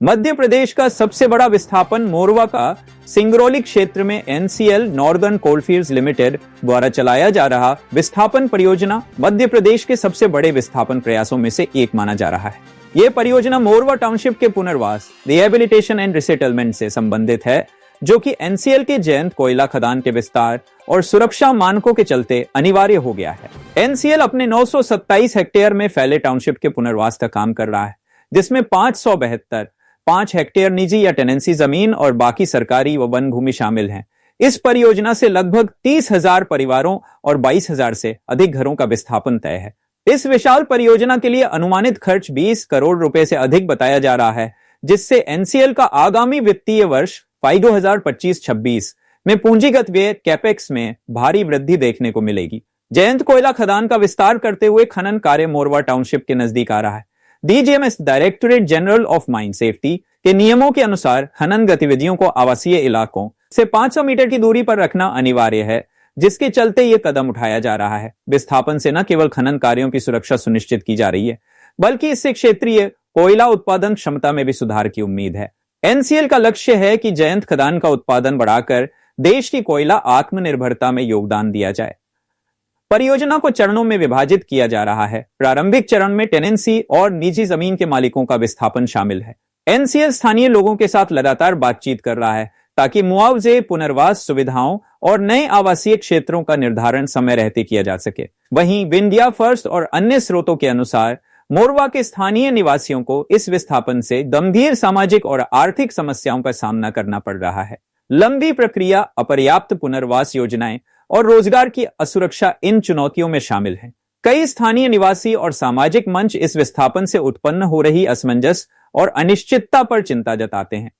मध्य प्रदेश का सबसे बड़ा विस्थापन मोरवा का सिंगरौली क्षेत्र में एनसीएल नॉर्दर्न कोलफील्ड्स लिमिटेड द्वारा चलाया जा रहा विस्थापन परियोजना मध्य प्रदेश के सबसे बड़े विस्थापन प्रयासों में से एक माना जा रहा है। यह परियोजना मोरवा टाउनशिप के पुनर्वास, रिहेबिलिटेशन एंड रिसेटलमेंट से संबंधित है, जो कि एनसीएल के जयंत कोयला खदान के विस्तार और सुरक्षा मानकों के चलते अनिवार्य हो गया है। एनसीएल अपने 927 हेक्टेयर में फैले टाउनशिप के पुनर्वास का काम कर रहा है, जिसमें 5 हेक्टेयर निजी या टेनेंसी जमीन और बाकी सरकारी व वन भूमि शामिल हैं। इस परियोजना से लगभग 30,000 परिवारों और 22,000 से अधिक घरों का विस्थापन तय है। इस विशाल परियोजना के लिए अनुमानित खर्च 20 करोड़ रुपए से अधिक बताया जा रहा है, जिससे एनसीएल का आगामी वित्तीय वर्ष 2025-26 में पूंजीगत व्यय कैपेक्स में भारी वृद्धि देखने को मिलेगी। जयंत कोयला खदान का विस्तार करते हुए खनन कार्य मोरवा टाउनशिप के नजदीक आ रहा है। DGMS directorate general of mine safety के नियमों के अनुसार खनन गतिविधियों को आवासीय इलाकों से 500 मीटर की दूरी पर रखना अनिवार्य है, जिसके चलते यह कदम उठाया जा रहा है। विस्थापन से न केवल खनन कार्यों की सुरक्षा सुनिश्चित की जा रही है, बल्कि इससे क्षेत्रीय कोयला उत्पादन क्षमता में भी सुधार की उम्मीद है। एनसीएल का लक्ष्य है कि जयंत खदान का उत्पादन बढ़ाकर देश की कोयला आत्मनिर्भरता में योगदान दिया जाए। परियोजना को चरणों में विभाजित किया जा रहा है। प्रारंभिक चरण में टेनेंसी और निजी जमीन के मालिकों का विस्थापन शामिल है। एनसीएल स्थानीय लोगों के साथ लगातार बातचीत कर रहा है ताकि मुआवजे, पुनर्वास सुविधाओं और नए आवासीय क्षेत्रों का निर्धारण समय रहते किया जा सके। वहीं विंध्या फर्स्ट और अन्य स्रोतों के अनुसार मोरवा के स्थानीय निवासियों को इस विस्थापन से गंभीर सामाजिक और आर्थिक समस्याओं का सामना करना पड़ रहा है। लंबी प्रक्रिया, अपर्याप्त पुनर्वास योजनाएं और रोजगार की असुरक्षा इन चुनौतियों में शामिल हैं। कई स्थानीय निवासी और सामाजिक मंच इस विस्थापन से उत्पन्न हो रही असमंजस और अनिश्चितता पर चिंता जताते हैं।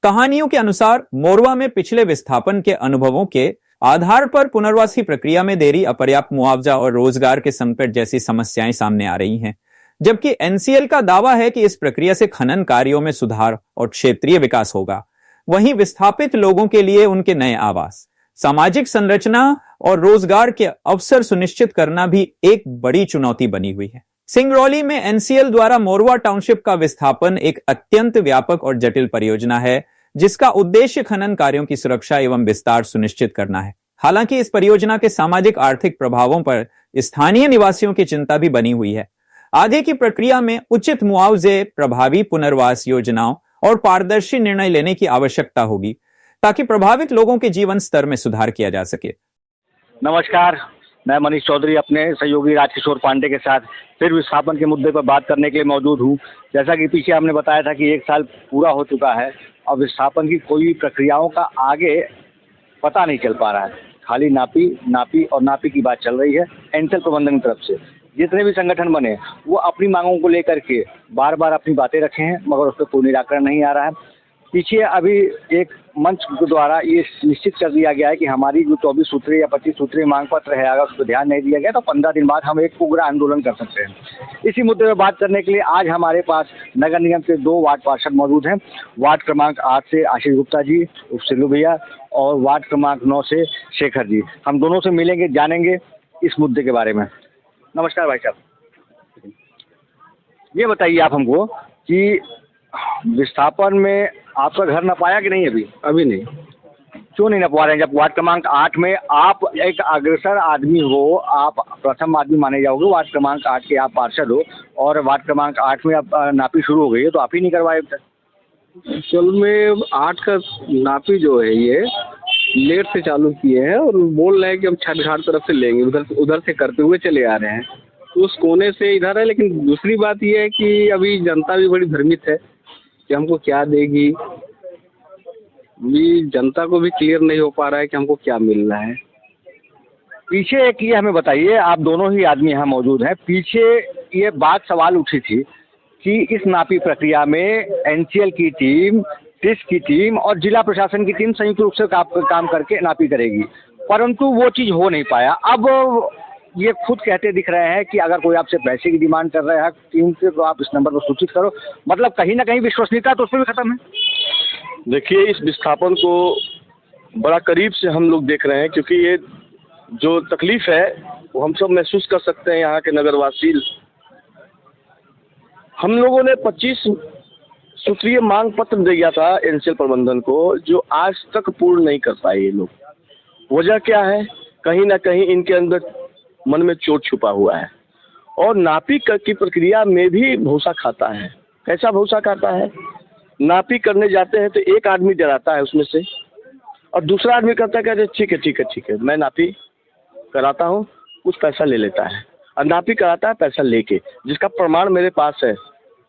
कहानियों के अनुसार मोरवा में पिछले विस्थापन के अनुभवों के आधार पर पुनर्वासी प्रक्रिया में देरी, अपर्याप्त मुआवजा और रोजगार के संकट जैसी समस्याएं सामने आ रही हैं, जबकि एनसीएल का दावा है कि इस प्रक्रिया से खनन कार्यों में सुधार और क्षेत्रीय विकास होगा। वहीं विस्थापित लोगों के लिए उनके नए आवास, सामाजिक संरचना और रोजगार के अवसर सुनिश्चित करना भी एक बड़ी चुनौती बनी हुई है। सिंगरौली में एनसीएल द्वारा मोरवा टाउनशिप का विस्थापन एक अत्यंत व्यापक और जटिल परियोजना है, जिसका उद्देश्य खनन कार्यों की सुरक्षा एवं विस्तार सुनिश्चित करना है। हालांकि इस परियोजना के सामाजिक आर्थिक प्रभावों पर स्थानीय निवासियों की चिंता भी बनी हुई है। आगे की प्रक्रिया में उचित मुआवजे, प्रभावी पुनर्वास योजनाओं और पारदर्शी निर्णय लेने की आवश्यकता होगी, ताकि प्रभावित लोगों के जीवन स्तर में सुधार किया जा सके। नमस्कार, मैं मनीष चौधरी अपने सहयोगी राजकिशोर पांडे के साथ फिर विस्थापन के मुद्दे पर बात करने के लिए मौजूद हूँ। जैसा कि पीछे हमने बताया था कि 1 साल पूरा हो चुका है और विस्थापन की कोई भी प्रक्रियाओं का आगे पता नहीं चल पा रहा है। खाली नापी की बात चल रही है एनसीएल प्रबंधन की तरफ से। जितने भी संगठन बने वो अपनी मांगों को लेकर के बार बार अपनी बातें रखे हैं, मगर उस पर कोई निराकरण नहीं आ रहा है। पीछे अभी एक मंच द्वारा ये निश्चित कर दिया गया है कि हमारी जो 24 सूत्रीय या 25 सूत्रीय मांग पत्र है, अगर उस पर ध्यान नहीं दिया गया तो 15 दिन बाद हम एक उग्र आंदोलन कर सकते हैं। इसी मुद्दे पर बात करने के लिए आज हमारे पास नगर निगम के 2 वार्ड पार्षद मौजूद हैं। वार्ड क्रमांक 8 से आशीष गुप्ता जी उर्फ सिल्लू भैया और वार्ड क्रमांक 9 से शेखर जी। हम दोनों से मिलेंगे, जानेंगे इस मुद्दे के बारे में। नमस्कार भाई साहब, ये बताइए आप हमको कि विस्थापन में आपका घर न पाया कि नहीं? अभी नहीं। क्यों नहीं नपवा रहे हैं? जब वार्ड क्रमांक 8 में आप एक अग्रसर आदमी हो, आप प्रथम आदमी माने जाओगे, वार्ड क्रमांक 8 के आप पार्षद हो और वार्ड क्रमांक 8 में अब नापी शुरू हो गई है, तो आप ही नहीं करवाए अब तक। एक्चुअल में 8 का नापी जो है ये लेट से चालू किए हैं और बोल रहे हैं कि हम छठ घाट तरफ से लेंगे, उधर से करते हुए चले आ रहे हैं, तो उस कोने से इधर है। लेकिन दूसरी बात ये है कि अभी जनता भी बड़ी भ्रमित है कि हमको क्या देगी। भी जनता को भी क्लियर नहीं हो पा रहा है कि हमको क्या मिल रहा है। पीछे एक ये हमें बताइए, आप दोनों ही आदमी यहाँ मौजूद हैं, पीछे ये बात सवाल उठी थी कि इस नापी प्रक्रिया में एनसीएल की टीम, टिस की टीम और जिला प्रशासन की टीम संयुक्त रूप से काम करके नापी करेगी, परंतु वो चीज़ हो नहीं पाया। अब ये खुद कहते दिख रहे हैं कि अगर कोई आपसे पैसे की डिमांड कर रहा है टीम से तो आप इस नंबर पर सूचित करो। मतलब कहीं ना कहीं विश्वसनीयता तो उसमें भी खत्म है। देखिए, इस विस्थापन को बड़ा करीब से हम लोग देख रहे हैं, क्योंकि ये जो तकलीफ है वो हम सब महसूस कर सकते हैं। यहाँ के नगरवासी, हम लोगों ने 25 सूत्रीय मांग पत्र दिया था एनसीएल प्रबंधन को, जो आज तक पूर्ण नहीं कर पाए ये लोग। वजह क्या है? कहीं ना कहीं इनके अंदर मन में चोट छुपा हुआ है और नापी की प्रक्रिया में भी भूसा खाता है। कैसा भूसा खाता है? नापी करने जाते हैं तो एक आदमी डराता है उसमें से और दूसरा आदमी कहता है कि ठीक है ठीक है ठीक है, मैं नापी कराता हूँ, कुछ पैसा ले लेता है और नापी कराता है पैसा लेके, जिसका प्रमाण मेरे पास है।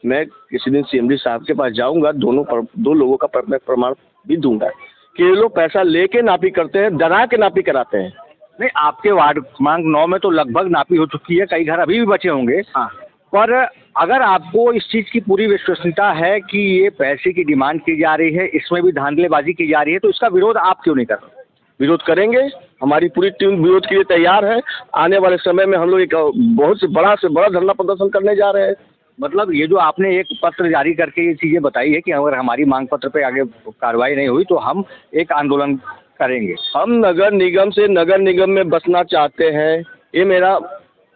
मैं किसी दिन सीएमडी साहब के पास जाऊंगा, दो लोगों का मैं प्रमाण भी दूंगा कि ये लोग पैसा लेके नापी करते हैं, डरा के नापी कराते हैं। नहीं, आपके वार्ड क्रमांक 9 में तो लगभग नापी हो चुकी है, कई घर अभी भी बचे होंगे। हाँ, पर अगर आपको इस चीज़ की पूरी विश्वसनीयता है कि ये पैसे की डिमांड की जा रही है, इसमें भी धांधलेबाजी की जा रही है, तो इसका विरोध आप क्यों नहीं कर रहे? विरोध करेंगे, हमारी पूरी टीम विरोध के लिए तैयार है। आने वाले समय में हम लोग एक बहुत से बड़ा धरना प्रदर्शन करने जा रहे हैं। मतलब ये जो आपने एक पत्र जारी करके ये चीज़ें बताई है कि अगर हमारी मांग पत्र पे आगे कार्रवाई नहीं हुई तो हम एक आंदोलन करेंगे। हम नगर निगम से नगर निगम में बसना चाहते हैं। ये मेरा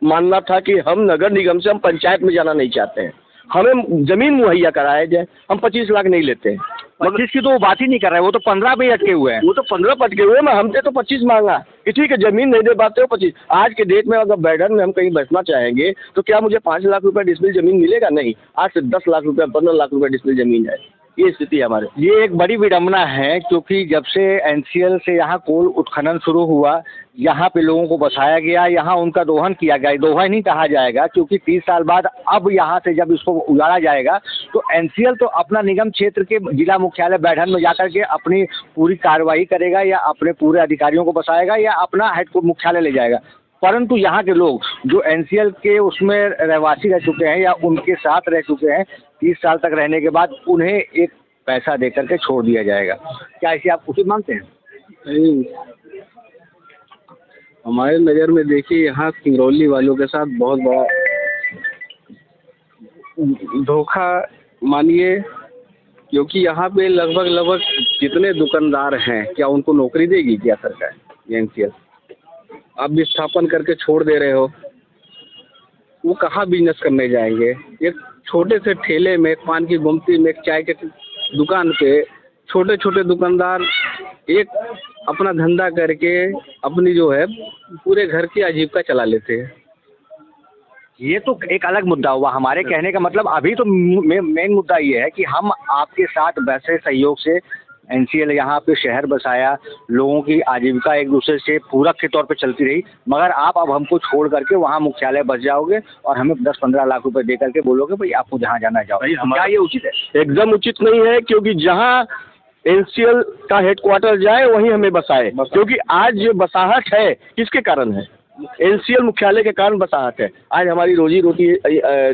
मानना था कि हम नगर निगम से हम पंचायत में जाना नहीं चाहते हैं। हमें जमीन मुहैया कराया जाए। हम 25 लाख नहीं लेते हैं। 25 की तो वो बात ही नहीं कर रहे हैं, वो तो 15 पे ही अटके हुए हैं। वो तो 15 पटके हुए हैं, हमसे तो 25 मांगा कि ठीक है जमीन नहीं दे पाते हो 25। आज के डेट में अगर बैठन में हम कहीं बैठना चाहेंगे तो क्या मुझे 5 लाख रुपए डिसमिल जमीन मिलेगा? नहीं, आज से 10 लाख रुपए 15 लाख रुपए डिसमिल जमीन है। ये स्थिति है हमारे। ये एक बड़ी विडंबना है क्योंकि जब से एनसीएल से यहाँ कोल उत्खनन शुरू हुआ, यहाँ पे लोगों को बसाया गया, यहाँ उनका दोहन किया गया। दोहन नहीं कहा जाएगा क्योंकि 30 साल बाद अब यहाँ से जब इसको उजाड़ा जाएगा तो एनसीएल तो अपना निगम क्षेत्र के जिला मुख्यालय बैठन में जाकर के अपनी पूरी कार्रवाई करेगा या अपने पूरे अधिकारियों को बसाएगा या अपना हेड मुख्यालय ले जाएगा। परंतु यहाँ के लोग जो एनसीएल के उसमें रहवासी रह चुके हैं या उनके साथ रह चुके हैं, 30 साल तक रहने के बाद उन्हें एक पैसा दे करके छोड़ दिया जाएगा। क्या इसे आप उचित मानते हैं? नहीं, हमारे नज़र में देखिए यहाँ सिंगरौली वालों के साथ बहुत बड़ा धोखा मानिए, क्योंकि यहाँ पे लगभग जितने दुकानदार हैं, क्या उनको नौकरी देगी क्या सरकार? एनसीएल आप विस्थापन करके छोड़ दे रहे हो, वो कहाँ बिजनेस करने जाएंगे? एक छोटे से ठेले में, पान की गुमती में, एक चाय के दुकान पे छोटे छोटे दुकानदार एक अपना धंधा करके अपनी जो है पूरे घर की आजीविका चला लेते हैं। ये तो एक अलग मुद्दा हुआ। हमारे कहने का मतलब अभी तो मेन मुद्दा ये है कि हम आपके साथ वैसे सहयोग से एनसीएल यहाँ पे शहर बसाया, लोगों की आजीविका एक दूसरे से पूरक के तौर पे चलती रही, मगर आप अब हमको छोड़ करके वहाँ मुख्यालय बस जाओगे और हमें 10-15 लाख रुपए दे करके बोलोगे भाई आपको जहाँ जाना जाओ। क्या ये उचित है? एकदम उचित नहीं है, क्योंकि जहाँ एनसीएल का हेडक्वार्टर जाए वहीं हमें बसाए। क्योंकि आज जो बसाहट है किसके कारण है? एनसीएल मुख्यालय के कारण बसाहट है। आज हमारी रोजी रोटी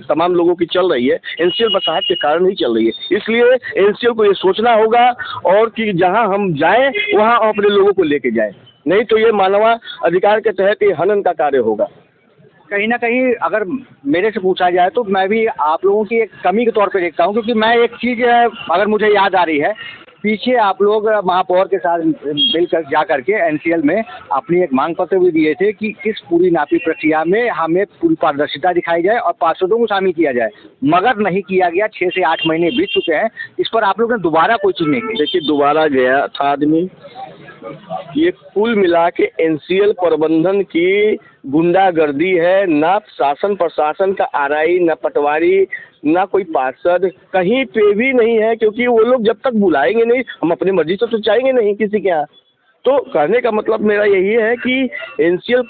तमाम लोगों की चल रही है, एनसीएल बसाहट के कारण ही चल रही है। इसलिए एनसीएल को ये सोचना होगा और कि जहां हम जाएं वहां अपने लोगों को लेके जाएं, नहीं तो ये मानवाधिकार के तहत ये हनन का कार्य होगा। कहीं ना कहीं अगर मेरे से पूछा जाए तो मैं भी आप लोगों की एक कमी के तौर पे देखता हूं, क्योंकि मैं एक चीज़ अगर मुझे याद आ रही है, पीछे आप लोग महापौर के साथ मिलकर जा करके एनसीएल में अपनी एक मांग पत्र भी दिए थे कि इस पूरी नापी प्रक्रिया में हमें पूरी पारदर्शिता दिखाई जाए और पार्षदों को शामिल किया जाए, मगर नहीं किया गया। 6 से 8 महीने बीत चुके हैं, इस पर आप लोगों ने दोबारा कोई चीज़ नहीं की। देखिए, दोबारा गया था आदमी। ये कुल मिला के एनसीएल प्रबंधन की गुंडागर्दी है। ना शासन प्रशासन का आरआई, ना पटवारी, ना कोई पार्षद कहीं पे भी नहीं है, क्योंकि वो लोग जब तक बुलाएंगे नहीं, हम अपनी मर्जी से तो चाहेंगे नहीं किसी के यहाँ। तो कहने का मतलब मेरा यही है कि एनसीएल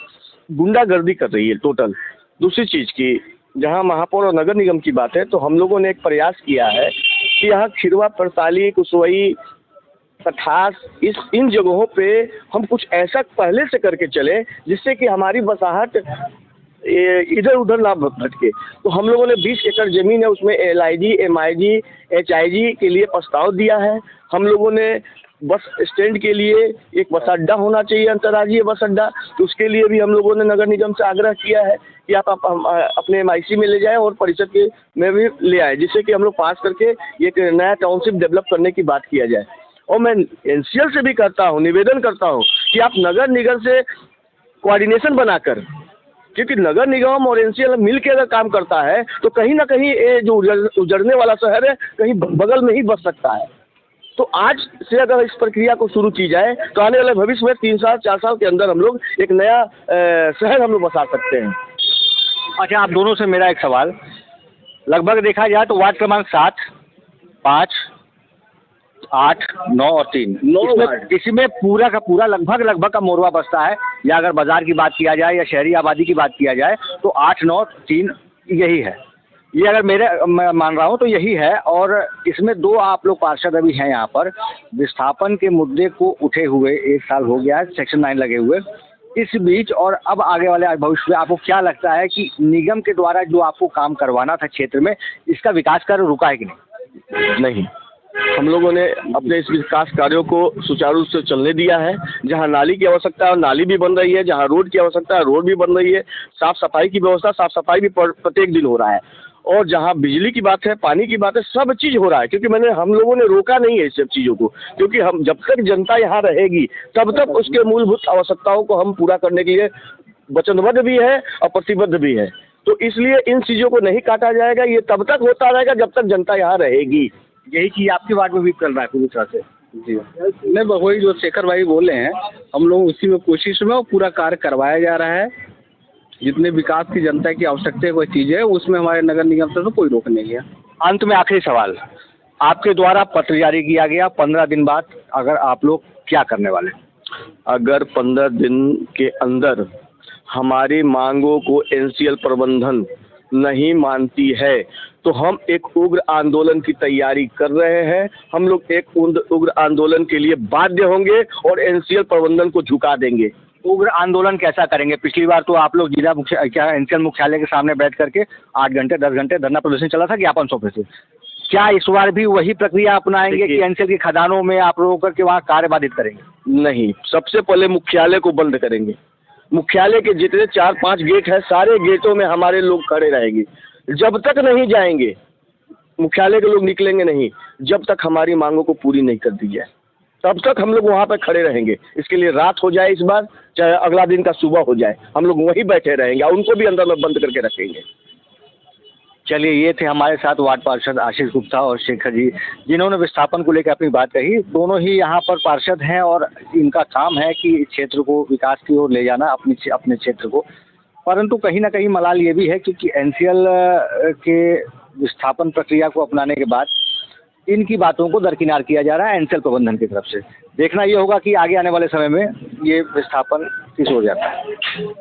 गुंडागर्दी कर रही है टोटल। दूसरी चीज़ की, जहाँ महापौर और नगर निगम की बात है, तो हम लोगों ने एक प्रयास किया है कि यहाँ खिरवा, परसाली, कुसवई, कठास, इन जगहों पे हम कुछ ऐसा पहले से करके चले जिससे कि हमारी बसाहट इधर उधर ना भटके। तो हम लोगों ने 20 एकड़ जमीन है, उसमें एलआईजी, एमआईजी, एचआईजी के लिए प्रस्ताव दिया है। हम लोगों ने बस स्टैंड के लिए एक बस अड्डा होना चाहिए, अंतर्राज्यीय बस अड्डा, तो उसके लिए भी हम लोगों ने नगर निगम से आग्रह किया है कि आप अपने एमआईसी में ले जाएं और परिषद के में भी ले आए, जिससे कि हम लोग पास करके एक नया टाउनशिप डेवलप करने की बात किया जाए। और मैं एनसीएल से भी करता हूँ, निवेदन करता हूँ कि आप नगर निगम से कोऑर्डिनेशन बनाकर क्योंकि नगर निगम और एनसीएल मिल के अगर काम करता है तो कहीं ना कहीं ये जो उजड़ने वाला शहर है कहीं बगल में ही बस सकता है। तो आज से अगर इस प्रक्रिया को शुरू की जाए तो आने वाले भविष्य में 3 साल 4 साल के अंदर हम लोग एक नया शहर हम लोग बसा सकते हैं। अच्छा, आप दोनों से मेरा एक सवाल, लगभग देखा जाए तो वार्ड क्रमांक 7, 5, 8, 9 और 3 इसमें पूरा का पूरा लगभग का मोरवा बसता है, या अगर बाजार की बात किया जाए या शहरी आबादी की बात किया जाए तो 8, 9, 3 यही है। ये अगर मैं मान रहा हूँ तो यही है। और इसमें 2 आप लोग पार्षद अभी हैं यहाँ पर, विस्थापन के मुद्दे को उठे हुए 1 साल हो गया है, सेक्शन 9 लगे हुए इस बीच, और अब आगे वाले भविष्य में आपको क्या लगता है कि निगम के द्वारा जो आपको काम करवाना था क्षेत्र में, इसका विकास कार्य रुका है कि नहीं? नहीं, हम लोगों ने अपने इस विकास कार्यों को सुचारू रूप से चलने दिया है। जहां नाली की आवश्यकता है नाली भी बन रही है, जहां रोड की आवश्यकता है रोड भी बन रही है, साफ सफाई की व्यवस्था साफ सफाई भी प्रत्येक दिन हो रहा है, और जहां बिजली की बात है पानी की बात है सब चीज़ हो रहा है। क्योंकि हम लोगों ने रोका नहीं है इस सब चीज़ों को, क्योंकि हम जब तक जनता यहाँ रहेगी तब तक उसके मूलभूत आवश्यकताओं को हम पूरा करने के लिए वचनबद्ध भी है और प्रतिबद्ध भी है। तो इसलिए इन चीज़ों को नहीं काटा जाएगा, ये तब तक होता रहेगा जब तक जनता यहाँ रहेगी। यही चीज़ आपके वार्ड में भी चल रहा है पूरी तरह से? जी नहीं, वही जो शेखर भाई बोले हैं, हम लोग उसी में कोशिश में और पूरा कार्य करवाया जा रहा है। जितने विकास की जनता की आवश्यकता कोई चीज़ है उसमें हमारे नगर निगम से तो कोई रोक नहीं है। अंत में आखिरी सवाल, आपके द्वारा पत्र जारी किया गया 15 दिन बाद, अगर आप लोग क्या करने वाले? अगर 15 दिन के अंदर हमारी मांगों को एनसीएल प्रबंधन नहीं मानती है तो हम एक उग्र आंदोलन की तैयारी कर रहे हैं। हम लोग एक उग्र आंदोलन के लिए बाध्य होंगे और एनसीएल प्रबंधन को झुका देंगे। उग्र आंदोलन कैसा करेंगे? पिछली बार तो आप लोग जिला एनसीएल मुख्यालय के सामने बैठ करके 8 घंटे 10 घंटे धरना प्रदर्शन चला था ज्ञापन सौंपे थे। क्या इस बार भी वही प्रक्रिया अपनाएंगे कि एनसीएल की खदानों में आप लोग करके वहाँ कार्य बाधित करेंगे? नहीं, सबसे पहले मुख्यालय को बंद करेंगे। मुख्यालय के जितने 4-5 गेट है सारे गेटों में हमारे लोग खड़े रहेंगे। जब तक नहीं जाएंगे मुख्यालय के लोग निकलेंगे नहीं, जब तक हमारी मांगों को पूरी नहीं कर दी जाए तब तक हम लोग वहाँ पर खड़े रहेंगे। इसके लिए रात हो जाए इस बार, चाहे अगला दिन का सुबह हो जाए, हम लोग वहीं बैठे रहेंगे और उनको भी अंदर में बंद करके रखेंगे। चलिए, ये थे हमारे साथ वार्ड पार्षद आशीष गुप्ता और शेखर जी, जिन्होंने विस्थापन को लेकर अपनी बात कही। दोनों ही यहाँ पर पार्षद हैं और इनका काम है कि क्षेत्र को विकास की ओर ले जाना, अपने क्षेत्र को। परंतु कहीं ना कहीं मलाल ये भी है क्योंकि एनसीएल के विस्थापन प्रक्रिया को अपनाने के बाद इनकी बातों को दरकिनार किया जा रहा है एनसीएल प्रबंधन की तरफ से। देखना ये होगा कि आगे आने वाले समय में ये विस्थापन किस ओर जाता है।